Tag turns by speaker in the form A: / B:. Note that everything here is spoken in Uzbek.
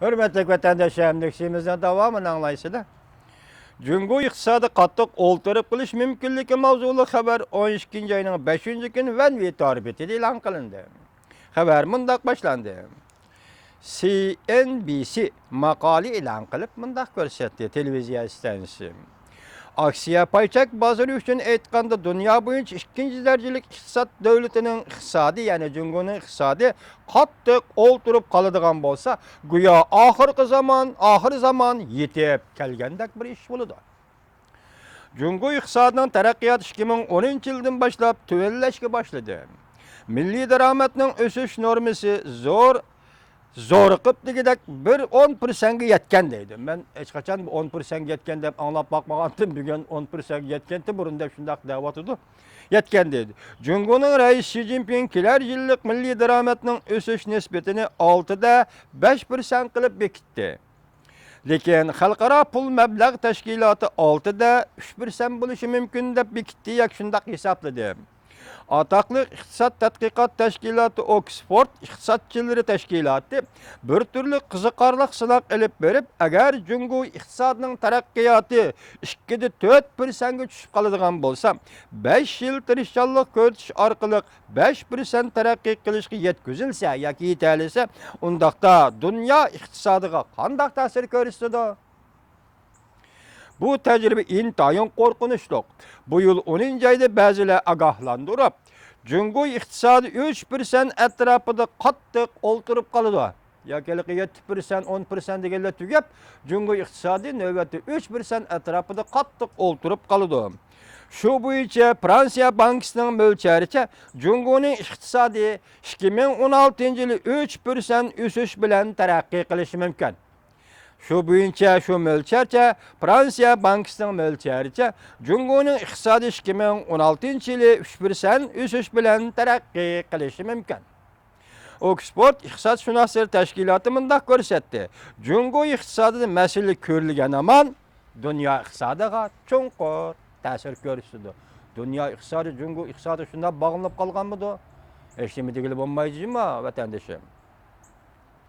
A: Hürmetli vatandaşlarım, döküşümüzün devamını anlayışıda. Cungo iqtisadi qattiq o'ltirib qilish mumkinligi mavzuli xabar 12 ayning 5 kuni Vanvi tarifida e'lon qilindi. Xabar mundaq boshlandi. CNBC maqola e'lon qilib mundaq ko'rsatdi televiziya stansiyasi. Aksiya payçak bozori uchun aytganda dunyo bo'yicha ikkinchi darajalik iqtisod davlatining iqtisodi, ya'ni Jungoning iqtisodi qattiq o'ltirib qoladigan bo'lsa, go'yo oxir zamon yetib kelgandek bir ish bo'ladi. Jungo iqtisodining taraqqiyoti 2010-yildan boshlab tuvallashga boshladi. Milliy daromadning o'sish normasi zo'riqib degidek 10%ga yetgan deydi. Men hech qachon 10% yetgan deb anglab bakmagandim. Bugun 10% yetgandi, burunda shundaq da'vatidi. Yetgan deydi. Jungoning rais Xi Jinping kelar yillik milliy daromadning o'sish nisbatini 6.5% qilib bekitdi. Lekin xalqaro pul mablag' tashkiloti 6.3% bo'lishi mumkin deb bekitdi, yak shundaq hisobladi. Ataqlı iqtisod tadqiqot tashkiloti Oxford iqtisodchilari tashkiloti bir turli qiziqarli sinoq ilib berib, agar Jungo iqtisodining taraqqiyoti 2-4% ga tushib qoladigan bo'lsa, 5 yil tirishchanlik ko'rsatish orqali 5% taraqqiy qilishga yetkazilsa yoki yetalisa, undaqda dunyo iqtisodiga qanday ta'sir ko'rsatadi? Bu tecrübe intayin korkunçluk. Bu yıl 10. ayda bazılar agahlandırıp, Jungo iqtisadi 3% etrafında qattiq oltırıp kalıdı. Yakelik 7%, 10% degenler tügep, Jungo iqtisadi növbeti 3% etrafında qattiq oltırıp kalıdı. Şu boyunca Fransiya Bankasının mölçeriçe, Jungo'nun iqtisadi 2016 yılı 3% üsüş bilen terakki kılışı mümkün. Şu boyunca şu mölçerçe Fransiya Bankasının mölçeriçe Jungo'nun iqtisadi 2016 yılı 3% üsüş bilen terakki kılışı mümkün. Oxford İqtisadshunoslar Tashkiloti mundaq ko'rsatdi. Jungo iqtisodida masala ko'rilgan aman dunyo iqtisodiga chunqur ta'sir ko'rsatdi. Dunyo iqtisodi Jungo iqtisodi shunday bog'lanib qolganmidi? Hech nima degili bo'lmaydimi, vatandoshim?